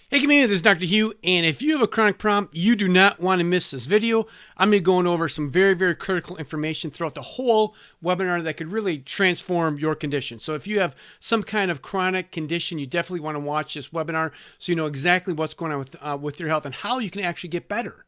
Hey community, this is Dr. Hugh, and if you have a chronic problem, you do not want to miss this video. I'm going to be going over some very critical information throughout the whole webinar that could really transform your condition. So if you have some kind of chronic condition, you definitely want to watch this webinar so you know exactly what's going on with your health and how you can actually get better.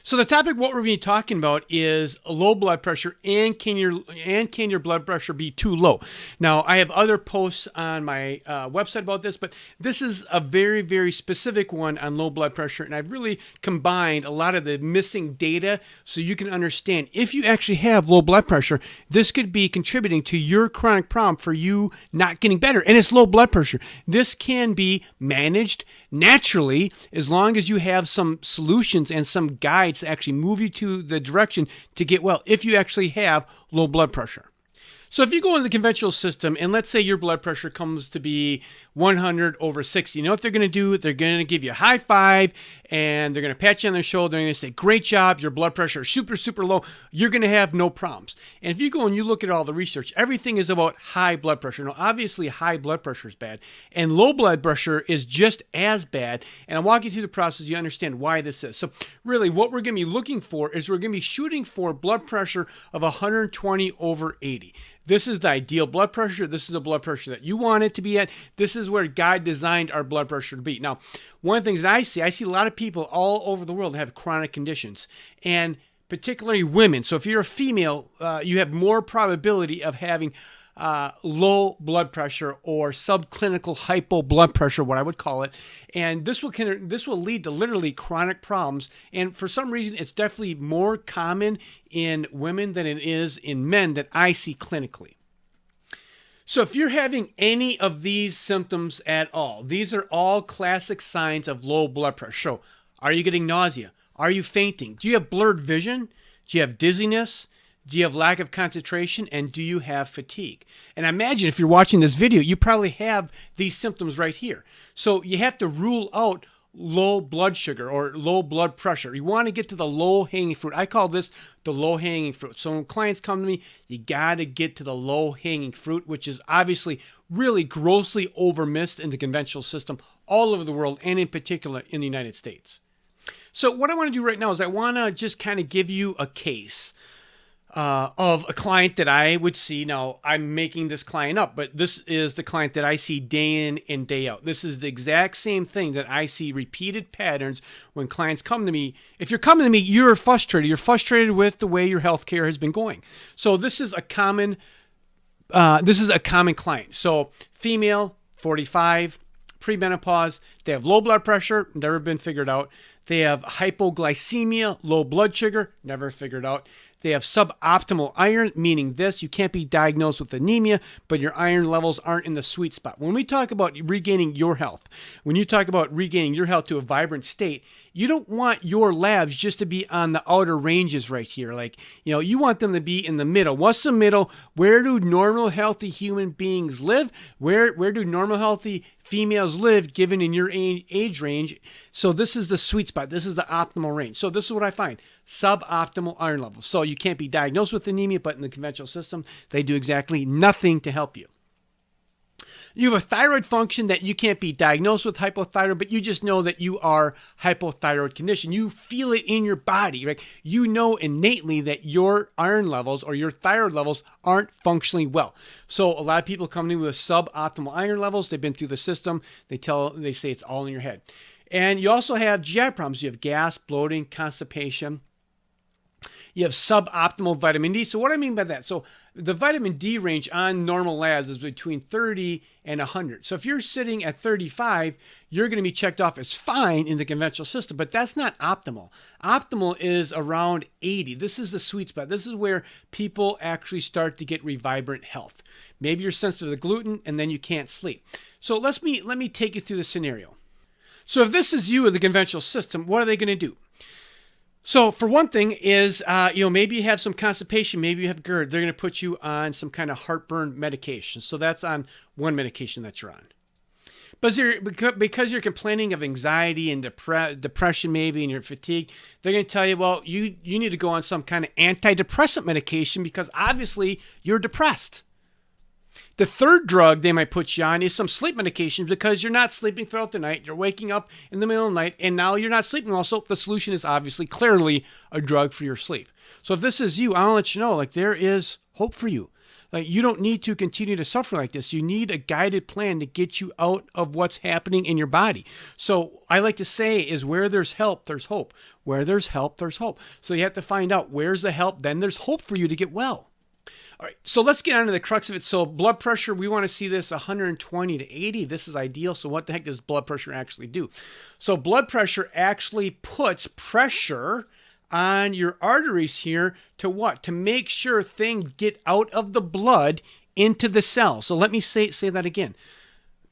So the topic what we're going to be talking about is low blood pressure and can your blood pressure be too low? Now I have other posts on my website about this, but this is a very specific one on low blood pressure, and I've really combined a lot of the missing data so you can understand if you actually have low blood pressure, this could be contributing to your chronic problem for you not getting better. And it's low blood pressure. This can be managed naturally as long as you have some solutions and some guides to actually move you to the direction to get well if you actually have low blood pressure. So if you go in the conventional system and let's say your blood pressure comes to be 100/60, you know what they're going to do? They're going to give you a high five and they're going to pat you on the shoulder and they're going to say, great job, your blood pressure is super low. You're going to have no problems. And if you go and you look at all the research, everything is about high blood pressure. Now, obviously, high blood pressure is bad and low blood pressure is just as bad. And I'll walk you through the process. You understand why this is. So really what we're going to be looking for is we're going to be shooting for blood pressure of 120/80. This is the ideal blood pressure. This is the blood pressure that you want it to be at. This is where God designed our blood pressure to be. Now, one of the things that I see a lot of people all over the world that have chronic conditions, and particularly women. So if you're a female, you have more probability of having low blood pressure or subclinical hypo blood pressure, what I would call it. And this will lead to literally chronic problems. And for some reason, it's definitely more common in women than it is in men that I see clinically. So if you're having any of these symptoms at all, these are all classic signs of low blood pressure. So are you getting nausea? Are you fainting? Do you have blurred vision? Do you have dizziness? Do you have lack of concentration? And do you have fatigue? And imagine if you're watching this video, you probably have these symptoms right here. So you have to rule out low blood sugar or low blood pressure. You want to get to the low-hanging fruit. I call this the low-hanging fruit. So when clients come to me, you got to get to the low-hanging fruit, which is obviously really grossly overmissed in the conventional system all over the world and in particular in the United States. So what I want to do right now is I want to just kind of give you a case of a client that I would see. Now, I'm making this client up, but this is the client that I see day in and day out. This is the exact same thing that I see repeated patterns when clients come to me. If you're coming to me, you're frustrated. You're frustrated with the way your healthcare has been going. So this is a common client. So female, 45, premenopause. They have low blood pressure, never been figured out. They have hypoglycemia, low blood sugar, never figured out. They have suboptimal iron, meaning this, you can't be diagnosed with anemia, but your iron levels aren't in the sweet spot. When we talk about regaining your health, when you talk about regaining your health to a vibrant state, you don't want your labs just to be on the outer ranges right here. Like, you know, you want them to be in the middle. What's the middle? Where do normal, healthy human beings live? Where do normal, healthy females live given in your age range? So this is the sweet spot. This is the optimal range. So this is what I find. Suboptimal iron levels. So you can't be diagnosed with anemia, but in the conventional system, they do exactly nothing to help you. You have a thyroid function that you can't be diagnosed with hypothyroid, but you just know that you are hypothyroid condition. You feel it in your body, right? You know innately that your iron levels or your thyroid levels aren't functioning well. So a lot of people come to me with suboptimal iron levels. They've been through the system. They say it's all in your head. And you also have GI problems. You have gas, bloating, constipation. You have suboptimal vitamin D. So what do I mean by that? So the vitamin D range on normal labs is between 30 and 100. So if you're sitting at 35, you're going to be checked off as fine in the conventional system, but that's not optimal. Optimal is around 80. This is the sweet spot. This is where people actually start to get revibrant health. Maybe you're sensitive to gluten and then you can't sleep. So let me take you through the scenario. So if this is you in the conventional system, what are they going to do? So for one thing is, maybe you have some constipation, maybe you have GERD. They're going to put you on some kind of heartburn medication. So that's on one medication that you're on. But because you're complaining of anxiety and depression maybe and your fatigue, they're going to tell you, well, you need to go on some kind of antidepressant medication because obviously you're depressed. The third drug they might put you on is some sleep medications because you're not sleeping throughout the night. You're waking up in the middle of the night, and now you're not sleeping well. So the solution is obviously clearly a drug for your sleep. So if this is you, I want to let you know, like, there is hope for you. Like, you don't need to continue to suffer like this. You need a guided plan to get you out of what's happening in your body. So I like to say is where there's help, there's hope. Where there's help, there's hope. So you have to find out where's the help, then there's hope for you to get well. All right, so let's get on to the crux of it. So blood pressure, we want to see this 120 to 80. This is ideal. So what the heck does blood pressure actually do? So blood pressure actually puts pressure on your arteries here to what? To make sure things get out of the blood into the cells. So let me say that again.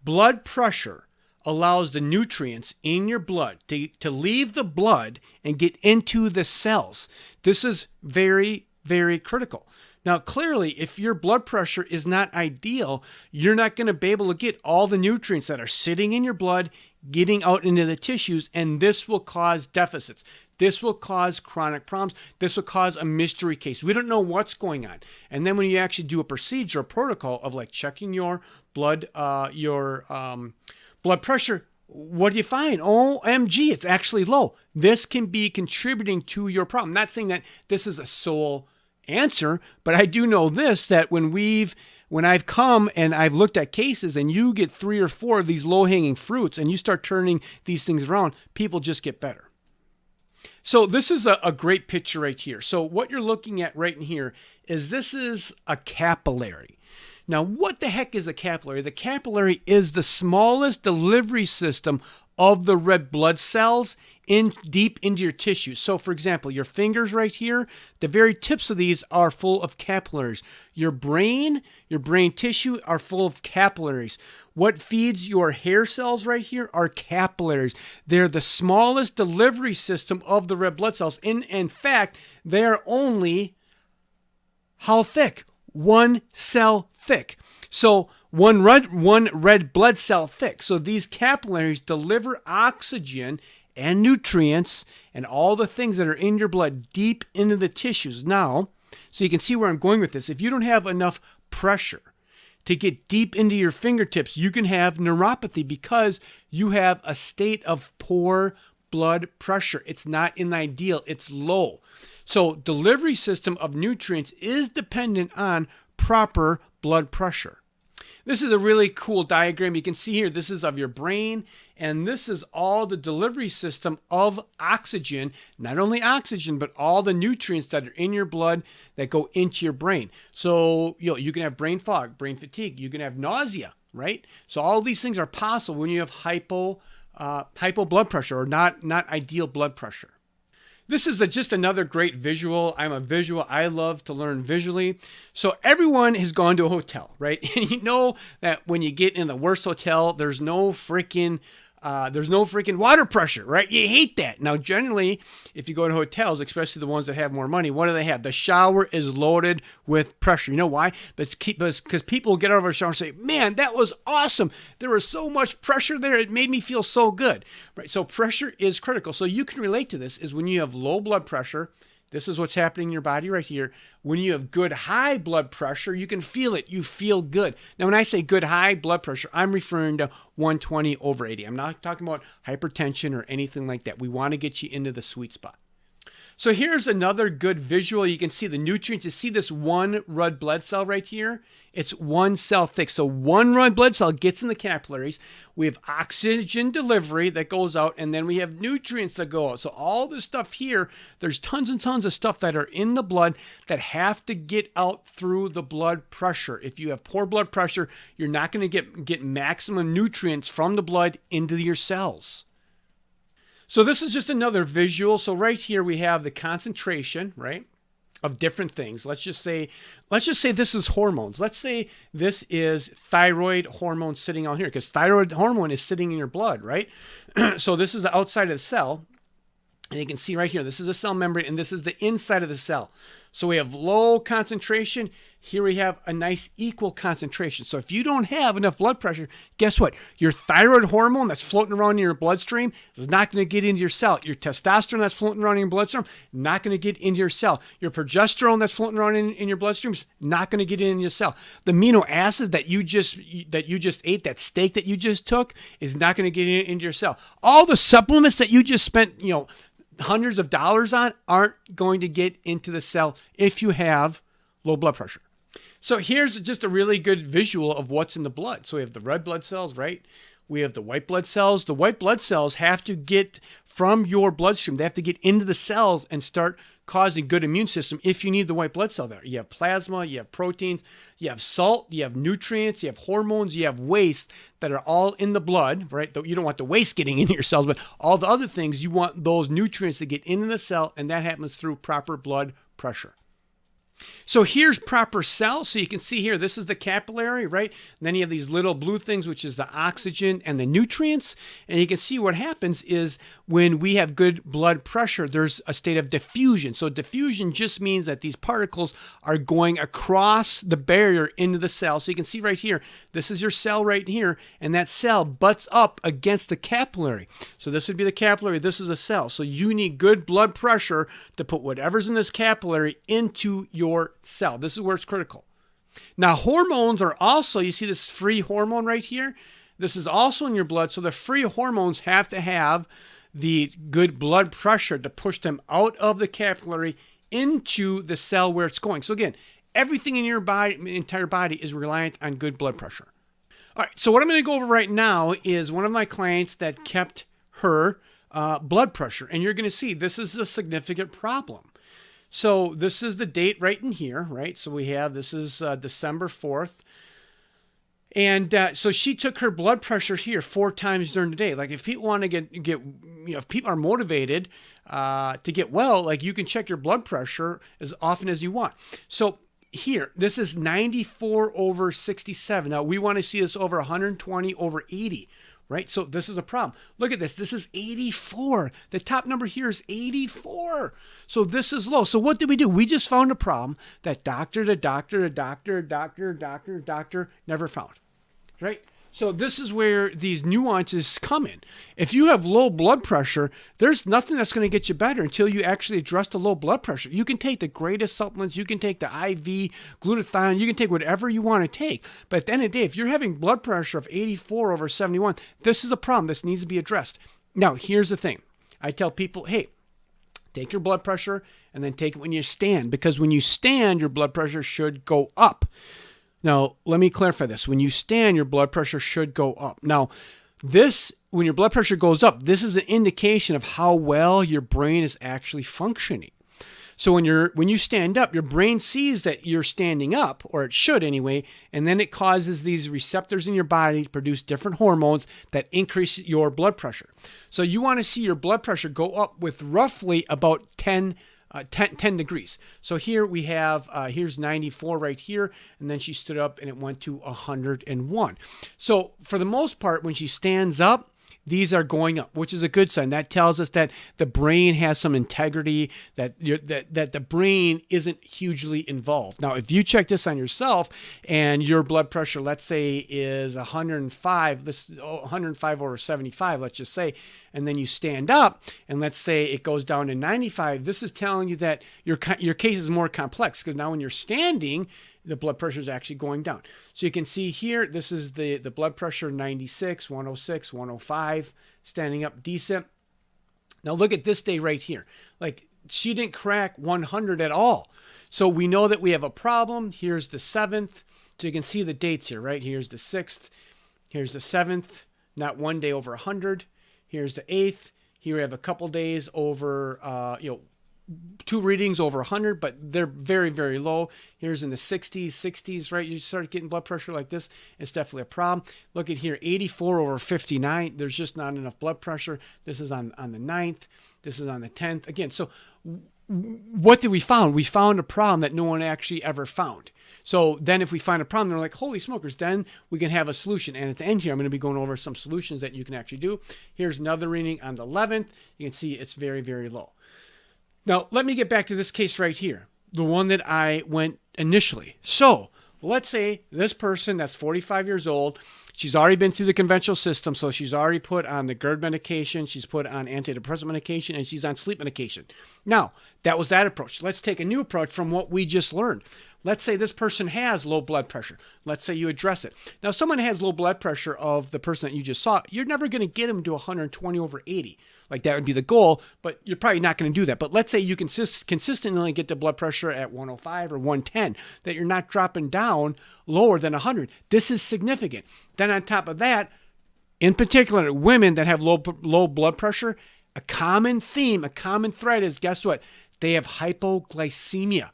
Blood pressure allows the nutrients in your blood to leave the blood and get into the cells. This is very, very critical. Now, clearly, if your blood pressure is not ideal, you're not going to be able to get all the nutrients that are sitting in your blood getting out into the tissues, and this will cause deficits. This will cause chronic problems. This will cause a mystery case. We don't know what's going on. And then when you actually do a procedure, a protocol of like checking your blood, blood pressure, what do you find? OMG, it's actually low. This can be contributing to your problem. I'm not saying that this is a sole answer, but I do know this, that when I've come and I've looked at cases and you get 3 or 4 of these low-hanging fruits and you start turning these things around, people just get better. So this is a great picture right here. So what you're looking at right in here is this is a capillary. Now, what the heck is a capillary? The capillary is the smallest delivery system of the red blood cells deep into your tissue. So for example, your fingers right here, the very tips of these are full of capillaries. Your brain tissue are full of capillaries. What feeds your hair cells right here are capillaries. They're the smallest delivery system of the red blood cells. In fact, they're only how thick? 1 cell thick. So one red blood cell thick. So these capillaries deliver oxygen and nutrients and all the things that are in your blood deep into the tissues. Now, so you can see where I'm going with this. If you don't have enough pressure to get deep into your fingertips, you can have neuropathy because you have a state of poor blood pressure. It's not in the ideal, it's low. So delivery system of nutrients is dependent on proper blood pressure. This is a really cool diagram. You can see here, this is of your brain, and this is all the delivery system of oxygen, not only oxygen, but all the nutrients that are in your blood that go into your brain. So you can have brain fog, brain fatigue, you can have nausea, right? So all these things are possible when you have hypo blood pressure or not ideal blood pressure. This is just another great visual. I'm a visual. I love to learn visually. So everyone has gone to a hotel, right? And you know that when you get in the worst hotel, there's no freaking water pressure, right? You hate that. Now, generally, if you go to hotels, especially the ones that have more money, what do they have? The shower is loaded with pressure. You know why? Because people get out of a shower and say, man, that was awesome. There was so much pressure there. It made me feel so good, right? So pressure is critical. So you can relate to this is when you have low blood pressure. This is what's happening in your body right here. When you have good high blood pressure, you can feel it. You feel good. Now, when I say good high blood pressure, I'm referring to 120/80. I'm not talking about hypertension or anything like that. We want to get you into the sweet spot. So here's another good visual. You can see the nutrients. You see this one red blood cell right here? It's 1 cell thick. So one red blood cell gets in the capillaries. We have oxygen delivery that goes out, and then we have nutrients that go out. So all this stuff here, there's tons and tons of stuff that are in the blood that have to get out through the blood pressure. If you have poor blood pressure, you're not going to get maximum nutrients from the blood into your cells. So this is just another visual. So right here we have the concentration, right, of different things. Let's just say this is hormones. Let's say this is thyroid hormone sitting on here, because thyroid hormone is sitting in your blood, right? So this is the outside of the cell. And you can see right here, this is a cell membrane, and this is the inside of the cell. So we have low concentration. Here we have a nice equal concentration. So if you don't have enough blood pressure, guess what? Your thyroid hormone that's floating around in your bloodstream is not going to get into your cell. Your testosterone that's floating around in your bloodstream, not going to get into your cell. Your progesterone that's floating around in your bloodstream is not going to get in your cell. The amino acid that you just ate, that steak that you just took, is not going to get into your cell. All the supplements that you just spent, hundreds of dollars on aren't going to get into the cell if you have low blood pressure. So here's just a really good visual of what's in the blood. So we have the red blood cells, right? We have the white blood cells. The white blood cells have to get from your bloodstream. They have to get into the cells and start causing good immune system if you need the white blood cell there. You have plasma, you have proteins, you have salt, you have nutrients, you have hormones, you have waste that are all in the blood, right? You don't want the waste getting into your cells, but all the other things, you want those nutrients to get into the cell, and that happens through proper blood pressure. So here's proper cell. So you can see here, this is the capillary, right? And then you have these little blue things, which is the oxygen and the nutrients. And you can see what happens is when we have good blood pressure, there's a state of diffusion. So diffusion just means that these particles are going across the barrier into the cell. So you can see right here, this is your cell right here, and that cell butts up against the capillary. So this would be the capillary, this is a cell. So you need good blood pressure to put whatever's in this capillary into your cell. This is where it's critical. Now, hormones are also, you see this free hormone right here? This is also in your blood. So the free hormones have to have the good blood pressure to push them out of the capillary into the cell where it's going. So again, everything in your body, entire body, is reliant on good blood pressure. All right, so what I'm going to go over right now is one of my clients that kept her blood pressure. And you're going to see this is a significant problem. So this is the date right in here, right? So we have, this is December 4th. And so she took her blood pressure here 4 times during the day. Like if people want to get if people are motivated to get well, like you can check your blood pressure as often as you want. So here, this is 94/67. Now we want to see this over 120/80. Right? So this is a problem. Look at this. This is 84. The top number here is 84. So this is low. So what did we do? We just found a problem that doctor never found. Right? So this is where these nuances come in. If you have low blood pressure, there's nothing that's going to get you better until you actually address the low blood pressure. You can take the greatest supplements. You can take the IV, glutathione. You can take whatever you want to take. But at the end of the day, if you're having blood pressure of 84/71, this is a problem. This needs to be addressed. Now, here's the thing. I tell people, hey, take your blood pressure and then take it when you stand. Because when you stand, your blood pressure should go up. Now, let me clarify this. When you stand, your blood pressure should go up. Now, when your blood pressure goes up, this is an indication of how well your brain is actually functioning. So when you stand up, your brain sees that you're standing up, or it should anyway, and then it causes these receptors in your body to produce different hormones that increase your blood pressure. So you want to see your blood pressure go up with roughly about 10 degrees. So here we have, here's 94 right here, and then she stood up and it went to 101. So for the most part, when she stands up, these are going up, which is a good sign. That tells us that the brain has some integrity, that the brain isn't hugely involved. Now, if you check this on yourself and your blood pressure, let's say, is 105/75, let's just say, and then you stand up and let's say it goes down to 95, this is telling you that your case is more complex, because now when you're standing, the blood pressure is actually going down. So you can see here, this is the blood pressure, 96, 106, 105, standing up decent. Now look at this day right here. Like, she didn't crack 100 at all. So we know that we have a problem. Here's the 7th. So you can see the dates here, right? Here's the 6th. Here's the 7th. Not one day over 100. Here's the 8th. Here we have a couple days over, 2 readings over 100, but they're very, very low. Here's in the 60s, right? You start getting blood pressure like this, it's definitely a problem. Look at here, 84/59. There's just not enough blood pressure. This is on the 9th. This is on the 10th. Again, so what did we found? We found a problem that no one actually ever found. So then if we find a problem, they're like, holy smokers, then we can have a solution. And at the end here, I'm going to be going over some solutions that you can actually do. Here's another reading on the 11th. You can see it's very, very low. Now, let me get back to this case right here. the one that I went initially. So let's say this person that's 45 years old, she's already been through the conventional system, so she's already put on the GERD medication, she's put on antidepressant medication, and she's on sleep medication. Now, that was that approach. Let's take a new approach from what we just learned. Let's say this person has low blood pressure. Let's say you address it. Now, if someone has low blood pressure of the person that you just saw, you're never going to get them to 120/80. Like that would be the goal, but you're probably not going to do that. But let's say you consistently get the blood pressure at 105 or 110, that you're not dropping down lower than 100. This is significant. Then on top of that, in particular, women that have low blood pressure, a common theme, a common thread is, guess what? They have hypoglycemia.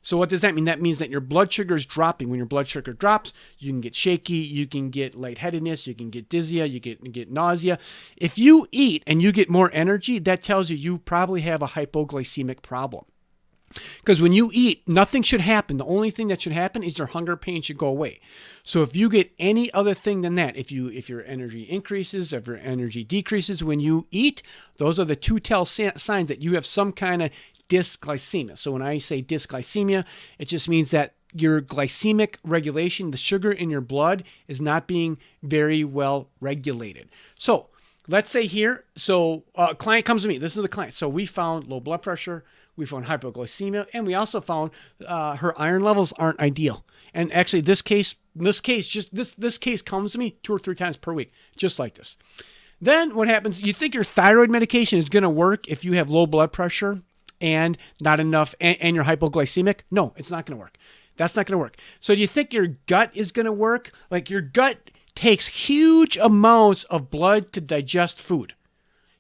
So what does that mean? That means that your blood sugar is dropping. When your blood sugar drops, you can get shaky, you can get lightheadedness, you can get dizziness, you get nausea. If you eat and you get more energy, that tells you probably have a hypoglycemic problem. Because when you eat, nothing should happen. The only thing that should happen is your hunger pain should go away. So if you get any other thing than that, if your energy increases, if your energy decreases when you eat, those are the two tell signs that you have some kind of dysglycemia. So when I say dysglycemia, it just means that your glycemic regulation, the sugar in your blood, is not being very well regulated. So let's say here, a client comes to me. This is the client. So we found low blood pressure, we found hypoglycemia, and we also found her iron levels aren't ideal. And actually, this case comes to me 2 or 3 times per week, just like this. Then what happens? You think your thyroid medication is going to work if you have low blood pressure and not enough, and you're hypoglycemic? No, it's not going to work. That's not going to work. So do you think your gut is going to work? Like, your gut takes huge amounts of blood to digest food.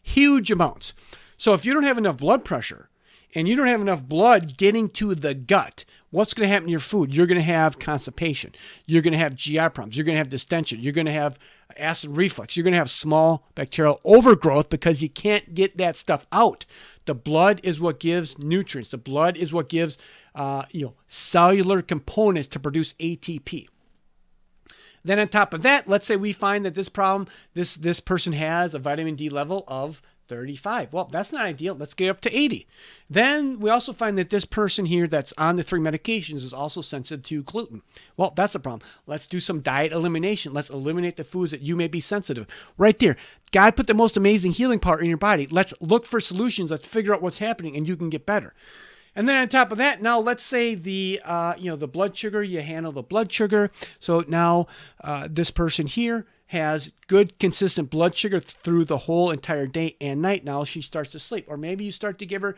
Huge amounts. So if you don't have enough blood pressure and you don't have enough blood getting to the gut, what's going to happen to your food? You're going to have constipation. You're going to have GI problems. You're going to have distension. You're going to have acid reflux. You're going to have small bacterial overgrowth because you can't get that stuff out. The blood is what gives nutrients. The blood is what gives cellular components to produce ATP. Then on top of that, let's say we find that this person has a vitamin D level of 35. Well, that's not ideal. Let's get up to 80. Then we also find that this person here that's on the 3 medications is also sensitive to gluten. Well, that's a problem. Let's do some diet elimination. Let's eliminate the foods that you may be sensitive. Right there. God put the most amazing healing power in your body. Let's look for solutions. Let's figure out what's happening, and you can get better. And then on top of that, now let's say the blood sugar, you handle the blood sugar. So now this person here has good, consistent blood sugar through the whole entire day and night. Now she starts to sleep. Or maybe you start to give her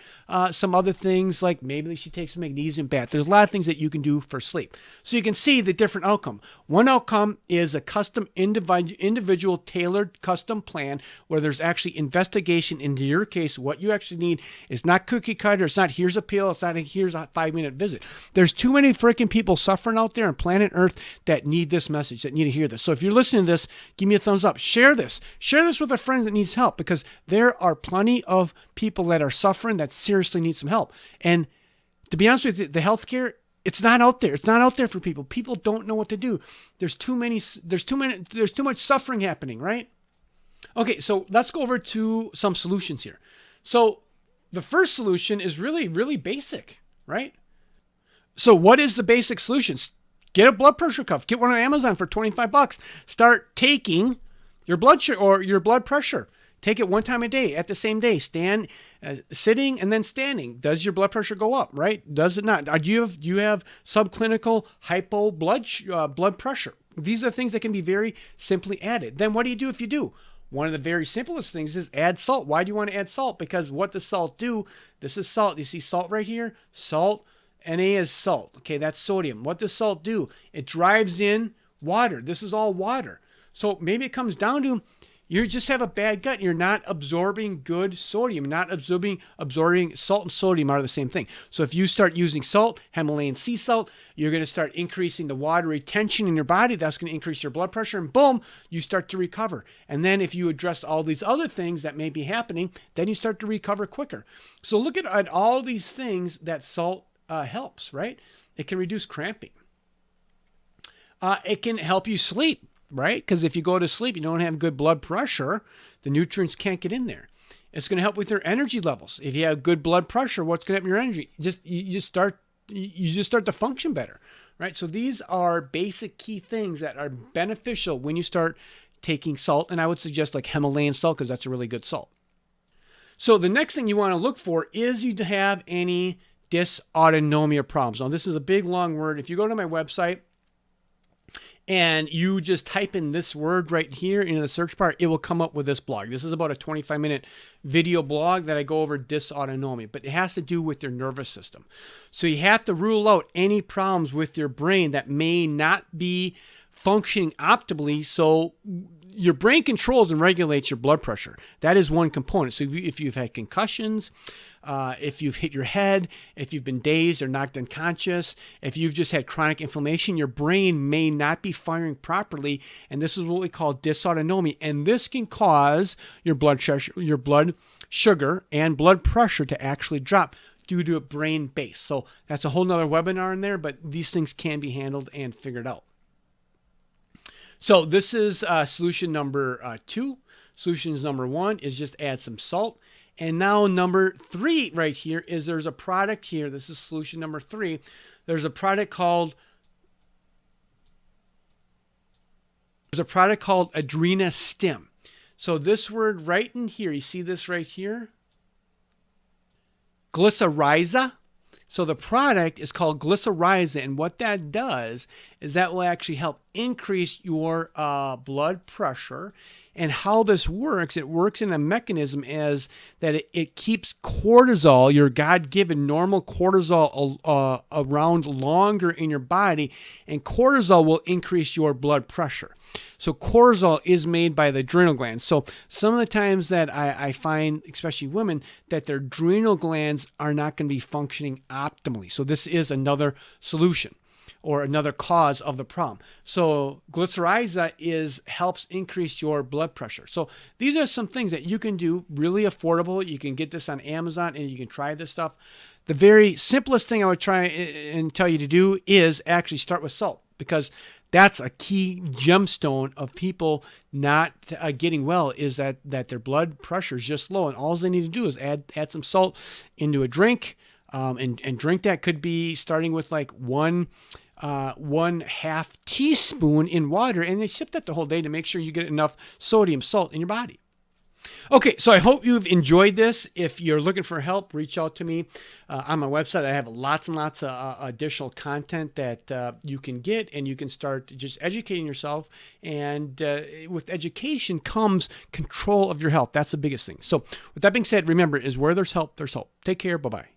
some other things, like maybe she takes a magnesium bath. There's a lot of things that you can do for sleep. So you can see the different outcome. One outcome is a custom, individual, tailored custom plan where there's actually investigation into your case. What you actually need is not cookie cutter. It's not here's a pill. It's not here's a 5-minute visit. There's too many freaking people suffering out there on planet Earth that need this message, that need to hear this. So if you're listening to this, give me a thumbs up. Share this. Share this with a friend that needs help, because there are plenty of people that are suffering that seriously need some help. And to be honest with you, the healthcare, it's not out there. It's not out there for people. People don't know what to do. There's too much suffering happening, right? Okay, so let's go over to some solutions here. So the first solution is really, really basic, right? So what is the basic solution? Get a blood pressure cuff. Get one on Amazon for $25. Start taking your blood sugar or your blood pressure. Take it 1 time a day at the same day. Stand, sitting, and then standing. Does your blood pressure go up? Right? Does it not? Do you have subclinical blood pressure? These are things that can be very simply added. Then what do you do if you do? One of the very simplest things is add salt. Why do you want to add salt? Because what does salt do? This is salt. You see salt right here? Salt. Na is salt. Okay, that's sodium. What does salt do? It drives in water. This is all water. So maybe it comes down to you just have a bad gut. You're not absorbing good sodium. Not absorbing salt and sodium are the same thing. So if you start using salt, Himalayan sea salt, you're going to start increasing the water retention in your body. That's going to increase your blood pressure, and boom, you start to recover. And then if you address all these other things that may be happening, then you start to recover quicker. So look at all these things that salt helps, right? It can reduce cramping. It can help you sleep, right? Because if you go to sleep, you don't have good blood pressure, the nutrients can't get in there. It's going to help with your energy levels. If you have good blood pressure, what's going to happen to your energy? You just start you just start to function better, right? So these are basic key things that are beneficial when you start taking salt. And I would suggest like Himalayan salt, because that's a really good salt. So the next thing you want to look for is you to have any dysautonomia problems. Now, this is a big, long word. If you go to my website and you just type in this word right here into the search bar, it will come up with this blog. This is about a 25-minute video blog that I go over dysautonomia, but it has to do with your nervous system. So you have to rule out any problems with your brain that may not be functioning optimally. So your brain controls and regulates your blood pressure. That is one component. So if you've had concussions, if you've hit your head, if you've been dazed or knocked unconscious, if you've just had chronic inflammation, your brain may not be firing properly. And this is what we call dysautonomia. And this can cause your blood sugar and blood pressure to actually drop due to a brain base. So that's a whole nother webinar in there, but these things can be handled and figured out. So this is solution number 2. Solutions number 1 is just add some salt. And now number 3 right here is there's a product here. This is solution number 3. There's a product called 𝗲𝗏. So this word right in here, you see this right here? Glycyrrhiza. So the product is called Glycyrrhiza, and what that does is that will actually help increase your blood pressure. And how this works, it works in a mechanism as that it keeps cortisol, your God-given normal cortisol, around longer in your body, and cortisol will increase your blood pressure. So cortisol is made by the adrenal glands. So some of the times that I find, especially women, that their adrenal glands are not going to be functioning optimally. So this is another solution or another cause of the problem. So Glycyrrhiza helps increase your blood pressure. So these are some things that you can do, really affordable. You can get this on Amazon and you can try this stuff. The very simplest thing I would try and tell you to do is actually start with salt, because that's a key gemstone of people not getting well, is that their blood pressure is just low, and all they need to do is add some salt into a drink, and drink that. Could be starting with like 1/2 teaspoon in water, and they sip that the whole day to make sure you get enough sodium salt in your body. Okay, so I hope you've enjoyed this. If you're looking for help, reach out to me on my website. I have lots and lots of additional content that you can get, and you can start just educating yourself. And with education comes control of your health. That's the biggest thing. So with that being said, remember, is where there's help, there's hope. Take care. Bye-bye.